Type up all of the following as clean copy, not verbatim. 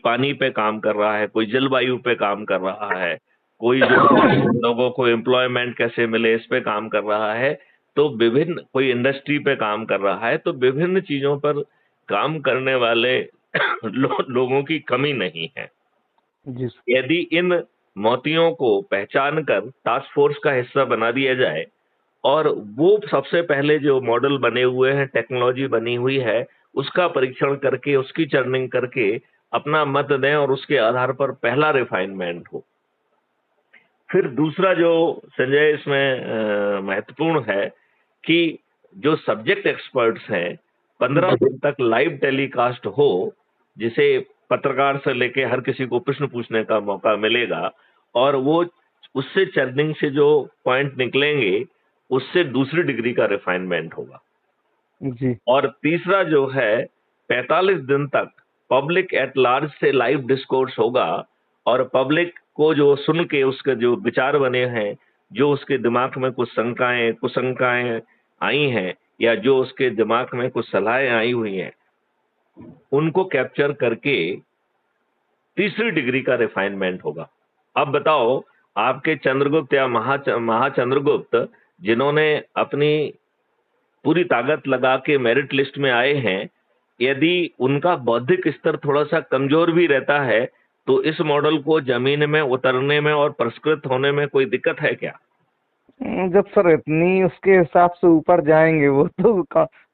पानी पे काम कर रहा है, कोई जलवायु पे काम कर रहा है, कोई जो लोगों को एम्प्लॉयमेंट कैसे मिले इस पे काम कर रहा है, तो विभिन्न कोई इंडस्ट्री पे काम कर रहा है, तो विभिन्न चीजों पर काम करने वाले लोगों की कमी नहीं है। जी यदि इन मोतियों को पहचान कर टास्क फोर्स का हिस्सा बना दिया जाए और वो सबसे पहले जो मॉडल बने हुए हैं, टेक्नोलॉजी बनी हुई है, उसका परीक्षण करके, उसकी चर्निंग करके अपना मत दें और उसके आधार पर पहला रिफाइनमेंट हो। फिर दूसरा जो संजय इसमें महत्वपूर्ण है कि जो सब्जेक्ट एक्सपर्ट्स हैं 15 दिन तक लाइव टेलीकास्ट हो, जिसे पत्रकार से लेके हर किसी को प्रश्न पूछने का मौका मिलेगा और वो उससे चर्निंग से जो पॉइंट निकलेंगे उससे दूसरी डिग्री का रिफाइनमेंट होगा। जी और तीसरा जो है 45 दिन तक पब्लिक एट लार्ज से लाइव डिस्कोर्स होगा और पब्लिक को जो सुन के उसके जो विचार बने हैं, जो उसके दिमाग में कुछ शंकाएं कुशंकाएं आई हैं या जो उसके दिमाग में कुछ सलाहें आई हुई हैं, उनको कैप्चर करके तीसरी डिग्री का रिफाइनमेंट होगा। अब बताओ, आपके चंद्रगुप्त या महाचंद्रगुप्त जिन्होंने अपनी पूरी ताकत लगा के मेरिट लिस्ट में आए हैं, यदि उनका बौद्धिक स्तर थोड़ा सा कमजोर भी रहता है तो इस मॉडल को जमीन में उतरने में और परिष्कृत होने में कोई दिक्कत है क्या? जब सर इतनी उसके हिसाब से ऊपर जाएंगे वो तो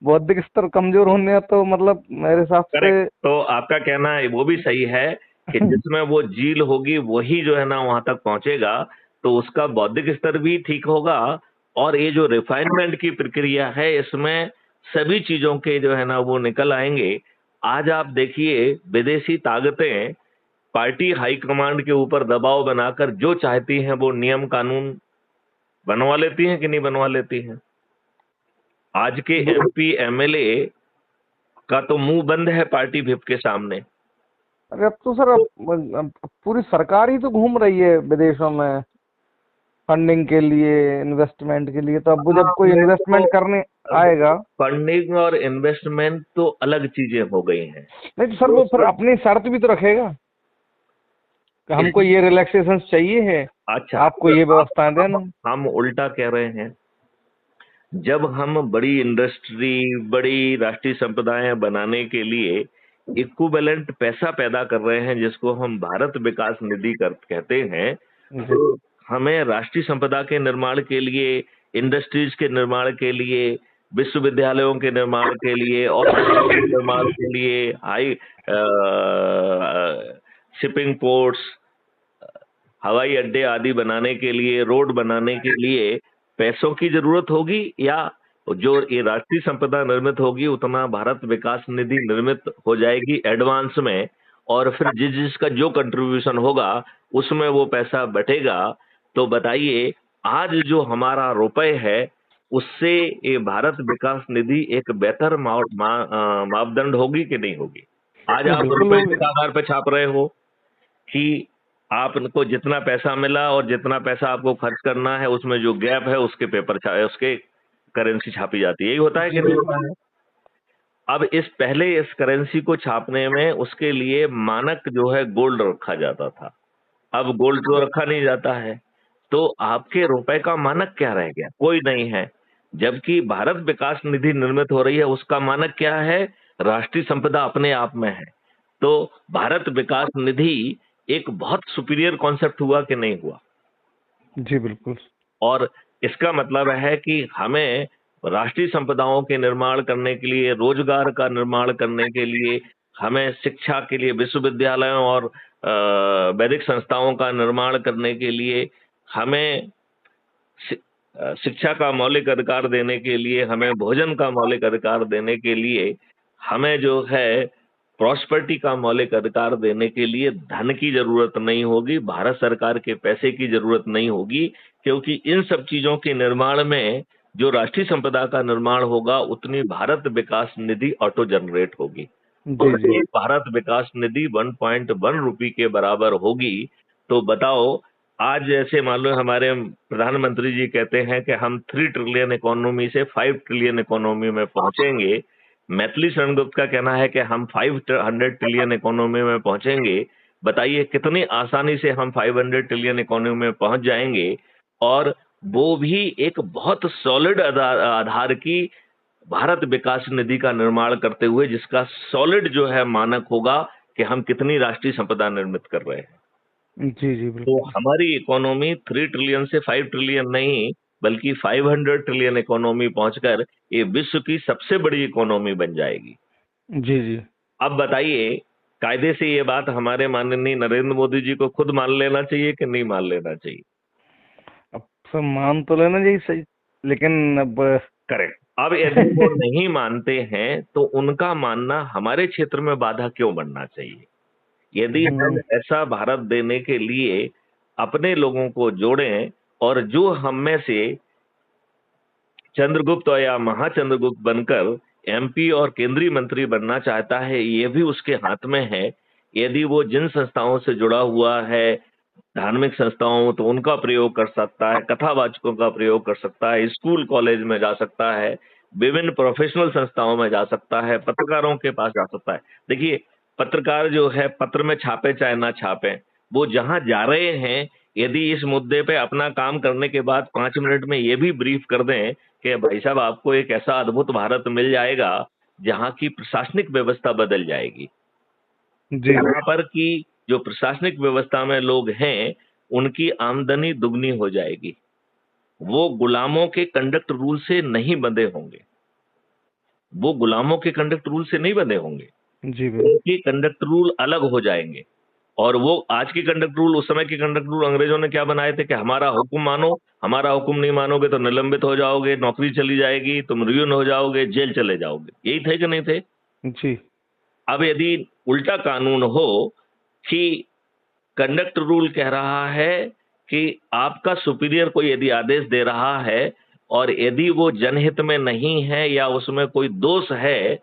बौद्धिक स्तर कमजोर होने तो मतलब मेरे हिसाब से। करेक्ट। तो आपका कहना है वो भी सही है कि जिसमें वो झील होगी वही जो है ना वहां तक पहुंचेगा, तो उसका बौद्धिक स्तर भी ठीक होगा और ये जो रिफाइनमेंट की प्रक्रिया है इसमें सभी चीजों के जो है ना वो निकल आएंगे। आज आप देखिए, विदेशी ताकतें पार्टी हाईकमांड के ऊपर दबाव बनाकर जो चाहती हैं वो नियम कानून बनवा लेती हैं कि नहीं बनवा लेती हैं। आज के एमपी एमएलए का तो मुंह बंद है पार्टी विप के सामने। अरे अब तो सर अब पूरी सरकार ही तो घूम रही है विदेशों में फंडिंग के लिए, इन्वेस्टमेंट के लिए। तो अब वो जब कोई इन्वेस्टमेंट करने आएगा। फंडिंग और इन्वेस्टमेंट तो अलग चीजें हो गई हैं। नहीं तो सर वो फिर अपनी शर्त भी तो रखेगा कि हमको ये रिलैक्सेशन चाहिए है, अच्छा, आपको ये व्यवस्थाएं देना। हम उल्टा कह रहे हैं। जब हम बड़ी इंडस्ट्री, बड़ी राष्ट्रीय संपदाएं बनाने के लिए इक्विवेलेंट पैसा पैदा कर रहे हैं जिसको हम भारत विकास निधि कहते हैं, तो हमें राष्ट्रीय संपदा के निर्माण के लिए, इंडस्ट्रीज के निर्माण के लिए, विश्वविद्यालयों के निर्माण के लिए और निर्माण के लिए, हाई शिपिंग पोर्ट्स, हवाई अड्डे आदि बनाने के लिए, रोड बनाने के लिए पैसों की जरूरत होगी, या जो ये राष्ट्रीय संपदा निर्मित होगी उतना भारत विकास निधि निर्मित हो जाएगी एडवांस में, और फिर जिसका जो कंट्रीब्यूशन होगा उसमें वो पैसा बटेगा। तो बताइए, आज जो हमारा रुपए है उससे ये भारत विकास निधि एक बेहतर मापदंड होगी कि नहीं होगी? आज आप रुपए के आधार पर छाप रहे हो कि आपको जितना पैसा मिला और जितना पैसा आपको खर्च करना है उसमें जो गैप है उसके उसके करेंसी छापी जाती है। यही होता है कि नहीं होता है? अब इस करेंसी को छापने में उसके लिए मानक जो है गोल्ड रखा जाता था। अब गोल्ड तो रखा नहीं जाता है, तो आपके रुपए का मानक क्या रह गया? कोई नहीं है। जबकि भारत विकास निधि निर्मित हो रही है, उसका मानक क्या है? राष्ट्रीय संपदा अपने आप में है। तो भारत विकास निधि एक बहुत सुपीरियर कॉन्सेप्ट हुआ कि नहीं हुआ? जी बिल्कुल। और इसका मतलब है कि हमें राष्ट्रीय संपदाओं के निर्माण करने के लिए, रोजगार का निर्माण करने के लिए, हमें शिक्षा के लिए विश्वविद्यालयों और वैदिक संस्थाओं का निर्माण करने के लिए, हमें शिक्षा का मौलिक अधिकार देने के लिए, हमें भोजन का मौलिक अधिकार देने के लिए, हमें जो है प्रॉस्पेरिटी का मौलिक अधिकार देने के लिए धन की जरूरत नहीं होगी, भारत सरकार के पैसे की जरूरत नहीं होगी, क्योंकि इन सब चीजों के निर्माण में जो राष्ट्रीय संपदा का निर्माण होगा उतनी भारत विकास निधि ऑटो जनरेट होगी। तो एक भारत विकास निधि 1.1 रुपये के बराबर होगी। तो बताओ, आज जैसे मान लो हमारे प्रधानमंत्री जी कहते हैं कि हम 3 ट्रिलियन इकोनॉमी से 5 ट्रिलियन इकोनॉमी में पहुंचेंगे, मैथिली शरण गुप्त का कहना है कि हम 500 ट्रिलियन इकोनॉमी में पहुंचेंगे। बताइए कितनी आसानी से हम 500 ट्रिलियन इकोनॉमी में पहुंच जाएंगे, और वो भी एक बहुत सॉलिड आधार की भारत विकास निधि का निर्माण करते हुए, जिसका सॉलिड जो है मानक होगा कि हम कितनी राष्ट्रीय संपदा निर्मित कर रहे हैं। जी जी तो बिल्कुल। हमारी इकोनॉमी 3 ट्रिलियन से 5 ट्रिलियन नहीं, बल्कि 500 ट्रिलियन इकोनॉमी पहुंचकर ये विश्व की सबसे बड़ी इकोनॉमी बन जाएगी। जी जी। अब बताइए, कायदे से ये बात हमारे माननीय नरेंद्र मोदी जी को खुद मान लेना चाहिए कि नहीं मान लेना चाहिए? अब सर मान तो लेना चाहिए सही, लेकिन अब करेक्ट। अब यदि वो नहीं मानते हैं तो उनका मानना हमारे क्षेत्र में बाधा क्यों बनना चाहिए? यदि हम ऐसा भारत देने के लिए अपने लोगों को जोड़ें, और जो हम में से चंद्रगुप्त या महाचंद्रगुप्त बनकर एमपी और केंद्रीय मंत्री बनना चाहता है, ये भी उसके हाथ में है। यदि वो जिन संस्थाओं से जुड़ा हुआ है, धार्मिक संस्थाओं, तो उनका प्रयोग कर सकता है, कथावाचकों का प्रयोग कर सकता है, स्कूल कॉलेज में जा सकता है, विभिन्न प्रोफेशनल संस्थाओं में जा सकता है, पत्रकारों के पास जा सकता है। देखिए, पत्रकार जो है पत्र में छापे चाहे ना छापे, वो जहां जा रहे हैं, यदि इस मुद्दे पे अपना काम करने के बाद 5 मिनट में ये भी ब्रीफ कर दें कि भाई साहब आपको एक ऐसा अद्भुत भारत मिल जाएगा जहां की प्रशासनिक व्यवस्था बदल जाएगी, जी यहाँ पर की जो प्रशासनिक व्यवस्था में लोग हैं उनकी आमदनी दुगनी हो जाएगी, वो गुलामों के कंडक्ट रूल से नहीं बंधे होंगे, वो गुलामों के कंडक्ट रूल से नहीं बंधे होंगे, जी बिल्कुल। उनके कंडक्ट रूल अलग हो जाएंगे। और वो आज के कंडक्ट रूल, उस समय के कंडक्ट रूल अंग्रेजों ने क्या बनाए थे कि हमारा हुक्म मानो, हमारा हुक्म नहीं मानोगे तो निलंबित हो जाओगे, नौकरी चली जाएगी, तुम रियून हो जाओगे, जेल चले जाओगे। यही थे कि नहीं थे? जी अब यदि उल्टा कानून हो कि कंडक्ट रूल कह रहा है कि आपका सुपीरियर कोई यदि आदेश दे रहा है और यदि वो जनहित में नहीं है या उसमें कोई दोष है,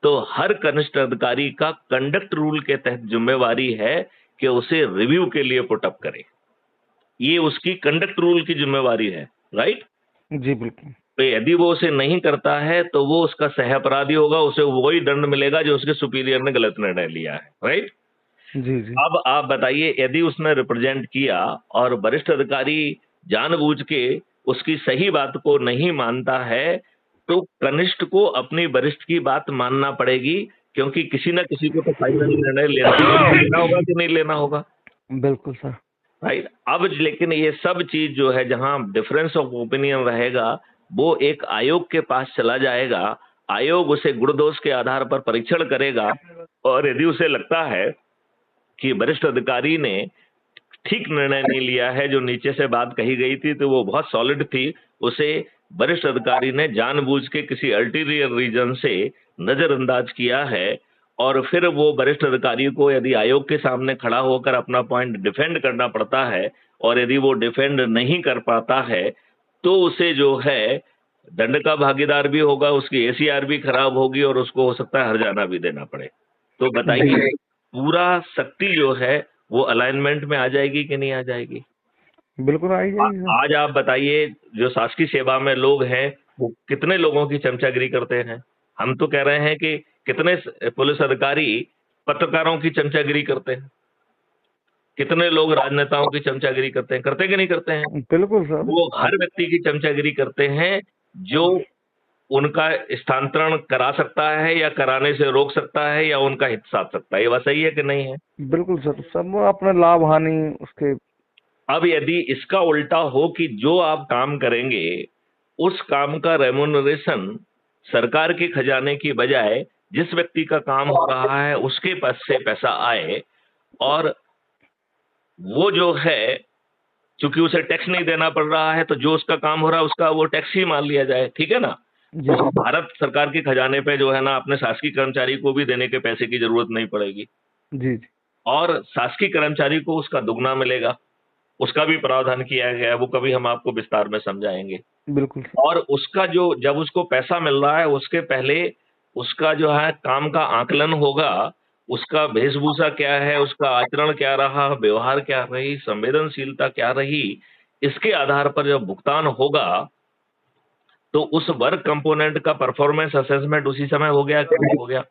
तो हर कनिष्ठ अधिकारी का कंडक्ट रूल के तहत जिम्मेवारी है कि उसे रिव्यू के लिए पुटअप करे। ये उसकी कंडक्ट रूल की जिम्मेवारी है, राइट? जी बिल्कुल। तो यदि वो उसे नहीं करता है तो वो उसका सह अपराधी होगा, उसे वही दंड मिलेगा जो उसके सुपीरियर ने गलत निर्णय लिया है, राइट? जी जी अब आप बताइए, यदि उसने रिप्रेजेंट किया और वरिष्ठ अधिकारी जानबूझ के उसकी सही बात को नहीं मानता है, तो कनिष्ठ को अपनी वरिष्ठ की बात मानना पड़ेगी, क्योंकि किसी ना किसी को तो फाइनल निर्णय लेना होगा कि नहीं लेना होगा, बिल्कुल सर। राइट? अब लेकिन ये सब चीज जो है, जहां डिफरेंस ऑफ ओपिनियन रहेगा, वो एक आयोग के पास चला जाएगा। आयोग उसे गुण दोष के आधार पर परीक्षण करेगा, और यदि उसे लगता है कि वरिष्ठ अधिकारी ने ठीक निर्णय नहीं लिया है, जो नीचे से बात कही गई थी तो वो बहुत सॉलिड थी, उसे वरिष्ठ अधिकारी ने जानबूझ के किसी अल्टीरियर रीजन से नजरअंदाज किया है, और फिर वो वरिष्ठ अधिकारी को यदि आयोग के सामने खड़ा होकर अपना पॉइंट डिफेंड करना पड़ता है, और यदि वो डिफेंड नहीं कर पाता है, तो उसे जो है दंड का भागीदार भी होगा, उसकी एसीआर भी खराब होगी, और उसको हो सकता है हर्जाना भी देना पड़े। तो बताइए, पूरा शक्ति जो है वो अलाइनमेंट में आ जाएगी कि नहीं आ जाएगी? बिल्कुल आई जाएगी सर। आज आप बताइए, जो शासकीय सेवा में लोग हैं वो कितने लोगों की चमचागिरी करते हैं? हम तो कह रहे हैं कि कितने पुलिस अधिकारी पत्रकारों की चमचागिरी करते हैं, कितने लोग राजनेताओं की चमचागिरी करते हैं कि नहीं करते हैं? बिल्कुल सर। वो हर व्यक्ति की चमचागिरी करते हैं जो उनका स्थानांतरण करा सकता है या कराने से रोक सकता है या उनका हित साध सकता है। ये बात सही है कि नहीं है? बिल्कुल सर, सब वो अपने लाभ हानि उसके। अब यदि इसका उल्टा हो कि जो आप काम करेंगे उस काम का रेमुनरेशन सरकार के खजाने की बजाय जिस व्यक्ति का काम हो रहा है उसके पास से पैसा आए, और वो जो है चूंकि उसे टैक्स नहीं देना पड़ रहा है, तो जो उसका काम हो रहा है उसका वो टैक्स ही मान लिया जाए, ठीक है ना? जी तो भारत सरकार के खजाने पे जो है ना, अपने शासकीय कर्मचारी को भी देने के पैसे की जरूरत नहीं पड़ेगी, जी जी और शासकीय कर्मचारी को उसका दुगना मिलेगा। उसका भी प्रावधान किया गया है, वो कभी हम आपको विस्तार में समझाएंगे। बिल्कुल सर। और उसका जो, जब उसको पैसा मिल रहा है उसके पहले उसका जो है काम का आकलन होगा, उसका वेशभूषा क्या है, उसका आचरण क्या रहा, व्यवहार क्या रही, संवेदनशीलता क्या रही, इसके आधार पर जब भुगतान होगा तो उस वर्क कंपोनेंट का परफॉर्मेंस असेसमेंट उसी समय हो गया कि नहीं हो गया?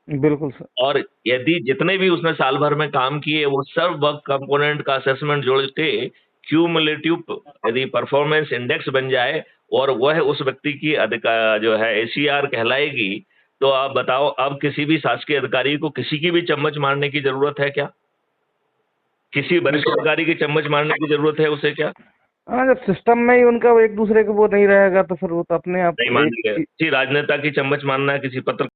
बिल्कुल सर। और यदि जितने भी उसने साल भर में काम किए वो सब वर्क कंपोनेंट का असेसमेंट जोड़ के क्यूमुलेटिव यदि परफॉर्मेंस इंडेक्स बन जाए और वह उस व्यक्ति की जो है एसीआर कहलाएगी, तो आप बताओ अब किसी भी शासकीय अधिकारी को किसी की भी चम्मच मारने की जरूरत है क्या? किसी वरिष्ठ अधिकारी की चम्मच मारने की जरूरत है उसे क्या? हाँ, जब सिस्टम में ही उनका एक दूसरे के वो नहीं रहेगा तो फिर वो तो अपने आप नहीं एक मानेंगे। किसी राजनेता की चम्मच मारना है, किसी पत्र